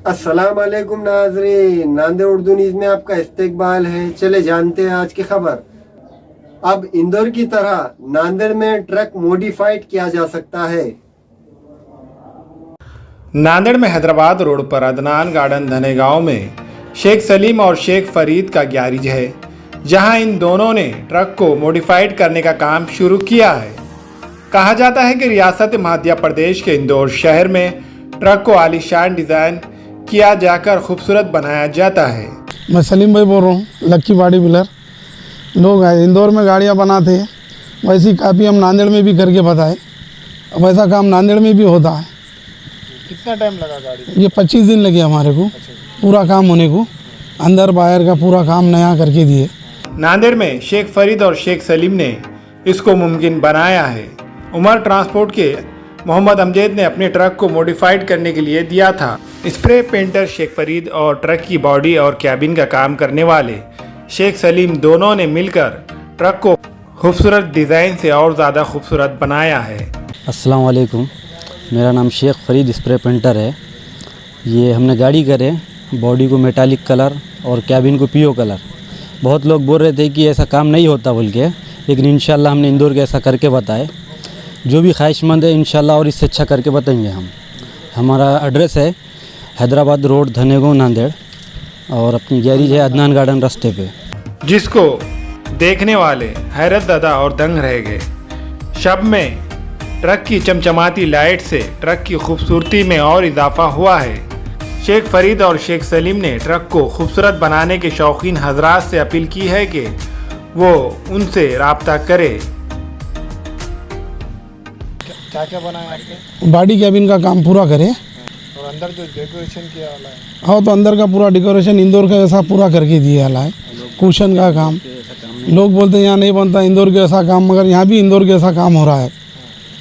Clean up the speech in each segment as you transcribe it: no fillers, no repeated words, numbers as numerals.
अस्सलाम वालेकुम नाजरीन, नांदेड़ उर्दू न्यूज़ में आपका इस्तकबाल है। चले जानते हैं आज की खबर। अब इंदौर की तरह नांदेड़ में ट्रक मॉडिफाइड किया जा सकता है। नांदेड़ में हैदराबाद रोड पर अदनान गार्डन धनेगांव में शेख सलीम और शेख फरीद का गैरेज है, जहां इन दोनों ने ट्रक को मॉडिफाइड करने का काम शुरू किया है। कहा जाता है कि रियासत मध्य प्रदेश के इंदौर शहर में ट्रक को आलीशान डिज़ाइन किया जाकर खूबसूरत बनाया जाता है। मैं सलीम भाई बोल रहा हूँ, लक्की बॉडी बिल्डर। लोग इंदौर में गाड़ियाँ बनाते हैं, वैसी काफ़ी हम नांदेड़ में भी करके बताए। वैसा काम नांदेड़ में भी होता है। कितना टाइम लगा गाड़ी? ये 25 दिन लगे हमारे को पूरा काम होने को, अंदर बाहर का पूरा काम नया करके दिए। नांदेड़ में शेख फरीद और शेख सलीम ने इसको मुमकिन बनाया है। उमर ट्रांसपोर्ट के मोहम्मद अमजद ने अपने ट्रक को मॉडिफाइड करने के लिए दिया था। स्प्रे पेंटर शेख फरीद और ट्रक की बॉडी और कैबिन का काम करने वाले शेख सलीम दोनों ने मिलकर ट्रक को खूबसूरत डिज़ाइन से और ज़्यादा खूबसूरत बनाया है। अस्सलाम वालेकुम, मेरा नाम शेख फरीद स्प्रे पेंटर है। ये हमने गाड़ी करे, बॉडी को मेटालिक कलर और कैबिन को पीओ कलर। बहुत लोग बोल रहे थे कि ऐसा काम नहीं होता बोल के, लेकिन इंशाल्लाह हमने इंदौर के ऐसा करके बताए। जो भी ख्वाहिशमंद है इंशाल्लाह और इससे अच्छा करके बताएंगे हम। हमारा एड्रेस है हैदराबाद रोड धनेगांव नांदेड़, और अपनी गैरेज है अदनान गार्डन रास्ते पे, जिसको देखने वाले हैरत ज़दा और दंग रह गए। शब में ट्रक की चमचमाती लाइट से ट्रक की खूबसूरती में और इजाफा हुआ है। शेख फरीद और शेख सलीम ने ट्रक को खूबसूरत बनाने के शौकीन हजरात से अपील की है कि वो उनसे राब्ता करे। क्या बनाया आपने? बॉडी कैबिन का काम पूरा करे और अंदर जो डेकोरेशन किया वाला है, हाँ, तो अंदर का पूरा डेकोरेशन इंदौर का ऐसा पूरा करके दिया वाला है। कुशन का काम, लोग बोलते हैं यहाँ नहीं बनता इंदौर के ऐसा काम, मगर यहाँ भी इंदौर के ऐसा काम हो रहा है।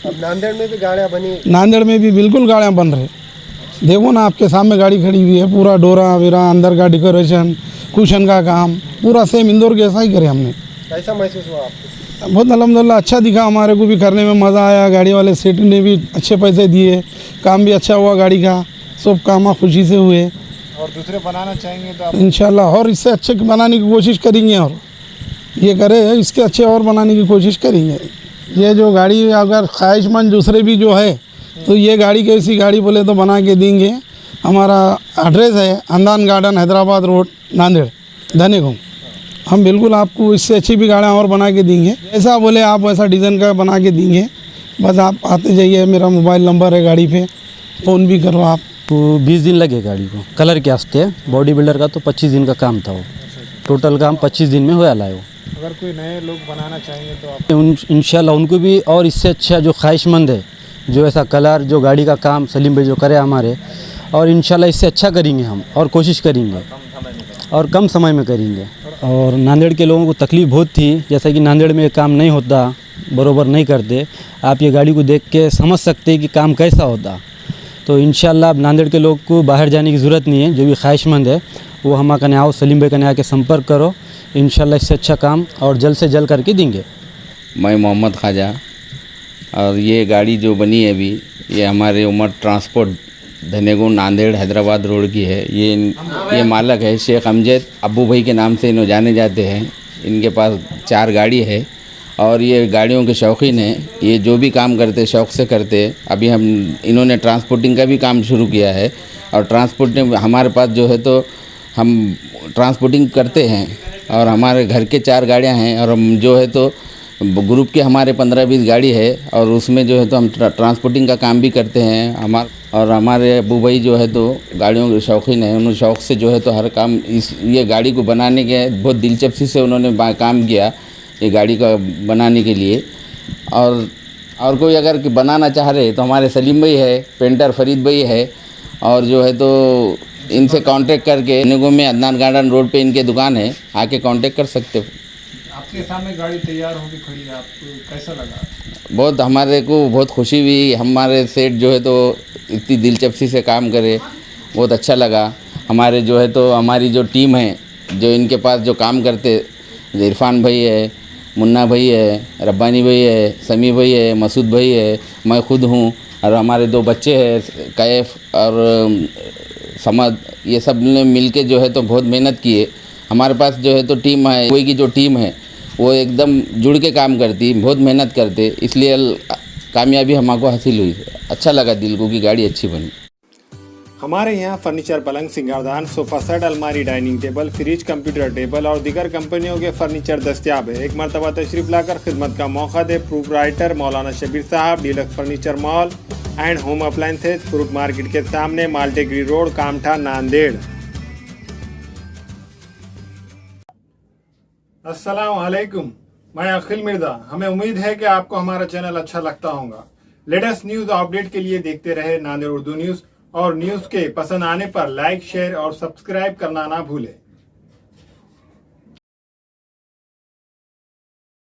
अब नांदेड़ में भी गाड़ियाँ बनी, नांदेड़ में भी बिल्कुल गाड़ियाँ बन रही। देखो ना, आपके सामने गाड़ी खड़ी हुई है। पूरा डोरा वेरा, अंदर का डेकोरेशन, कुशन का काम पूरा सेम इंदौर के ऐसा ही करे हमने। कैसा महसूस हुआ आपको? बहुत अल्हम्दुलिल्लाह अच्छा दिखा, हमारे को भी करने में मज़ा आया। गाड़ी वाले सेठ ने भी अच्छे पैसे दिए, काम भी अच्छा हुआ गाड़ी का, सब काम खुशी से हुए। और दूसरे बनाना चाहेंगे तो आप? इंशाल्लाह और इससे अच्छे बनाने की कोशिश करेंगे, और ये करे इसके अच्छे और बनाने की कोशिश करेंगे। ये जो गाड़ी अगर ख्वाहिशमंद दूसरे भी जो है, तो ये गाड़ी कैसी गाड़ी बोले तो बना के देंगे। हमारा एड्रेस है अदनान गार्डन हैदराबाद रोड नांदेड़ धनेगांव। हम बिल्कुल आपको इससे अच्छी भी गाड़ियाँ और बना के देंगे, जैसा बोले आप वैसा डिज़ाइन का बना के देंगे। बस आप आते जाइए, मेरा मोबाइल नंबर है गाड़ी पे, फ़ोन भी करो आप। तो 20 दिन लगे गाड़ी को कलर के वास्ते। बॉडी बिल्डर का तो 25 दिन का काम था। वो टोटल काम 25 दिन में हो वाला है। वो अगर कोई नए लोग बनाना चाहेंगे तो आप? इंशाल्लाह उनको भी और इससे अच्छा जो ख्वाहिशमंद है, जो ऐसा कलर जो गाड़ी का काम सलीम भाई जो करे हमारे, और इंशाल्लाह इससे अच्छा करेंगे हम, और कोशिश करेंगे और कम समय में करेंगे। और नांदेड़ के लोगों को तकलीफ़ बहुत थी, जैसा कि नांदेड़ में काम नहीं होता, बरोबर नहीं करते। आप ये गाड़ी को देख के समझ सकते हैं कि काम कैसा होता। तो इंशाल्लाह अब नांदेड़ के लोग को बाहर जाने की ज़रूरत नहीं है। जो भी ख्वाहिशमंद है वो हमारे कने आओ, सलीम भाई कने आके संपर्क करो। इंशाल्लाह इससे अच्छा काम और जल्द से जल्द करके देंगे। मैं मोहम्मद ख्वाजा, और ये गाड़ी जो बनी है अभी, ये हमारे उमर ट्रांसपोर्ट धनेगांव नांदेड़ हैदराबाद रोड की है। ये मालक है शेख अमजद, अब्बू भाई के नाम से इन्हों जाने जाते हैं। इनके पास 4 गाड़ी है और ये गाड़ियों के शौकीन हैं। ये जो भी काम करते शौक़ से करते। अभी इन्होंने ट्रांसपोर्टिंग का भी काम शुरू किया है, और ट्रांसपोर्टिंग हमारे पास जो है तो हम ट्रांसपोर्टिंग करते हैं। और हमारे घर के 4 गाड़ियां हैं, और हम जो है तो ग्रुप के हमारे 15-20 गाड़ी है, और उसमें जो है तो हम ट्रांसपोर्टिंग का काम भी करते हैं। और हमारे अबू भाई जो है तो गाड़ियों के शौकीन हैं। उन्होंने शौक़ से जो है तो हर काम ये गाड़ी को बनाने के बहुत दिलचस्पी से उन्होंने काम किया ये गाड़ी का बनाने के लिए। और कोई अगर बनाना चाह रहे तो हमारे सलीम भाई है, पेंटर फरीद भाई है, और जो है तो इनसे कांटेक्ट करके धनेगांव में अदनान गार्डन रोड पे इनके दुकान है, आके कांटेक्ट कर सकते हो। आपके सामने गाड़ी तैयार होगी खड़ी है, आपको कैसा लगा? बहुत हमारे को बहुत खुशी हुई। हमारे सेठ जो है तो इतनी दिलचस्पी से काम करे, बहुत अच्छा लगा। हमारे जो है तो हमारी जो टीम है, जो इनके पास जो काम करते, इरफान भाई है, मुन्ना भाई है, रब्बानी भाई है, समी भाई है, मसूद भाई है, मैं खुद हूँ, और हमारे 2 बच्चे हैं कैफ और समाज ये सब ने मिल के जो है तो बहुत मेहनत की है। हमारे पास जो है तो टीम है, कोई की जो टीम है वो एकदम जुड़ के काम करती, बहुत मेहनत करते, इसलिए कामयाबी हमको हासिल हुई। अच्छा लगा दिल को कि गाड़ी अच्छी बनी। हमारे यहाँ फर्नीचर, पलंग, सिंगारदान, सोफा सेट, अलमारी, dining table, fridge, computer table और दीगर कंपनियों के फर्नीचर दस्तियाब है। एक मरतबा तशरीफ लाकर खिदमत का मौका दे। प्रोपराइटर मौलाना शबीर साहब, deluxe furniture mall and home appliances, fruit market के सामने, माल्टेगिरी रोड, कामठा, नांदेड़। अस्सलाम वालेकुम, मैं अखिल मिर्जा। हमें उम्मीद है कि आपको हमारा चैनल अच्छा लगता होगा। लेटेस्ट न्यूज अपडेट के लिए देखते रहे नांदेड़ उर्दू न्यूज, और न्यूज के पसंद आने पर लाइक, शेयर और सब्सक्राइब करना ना भूलें।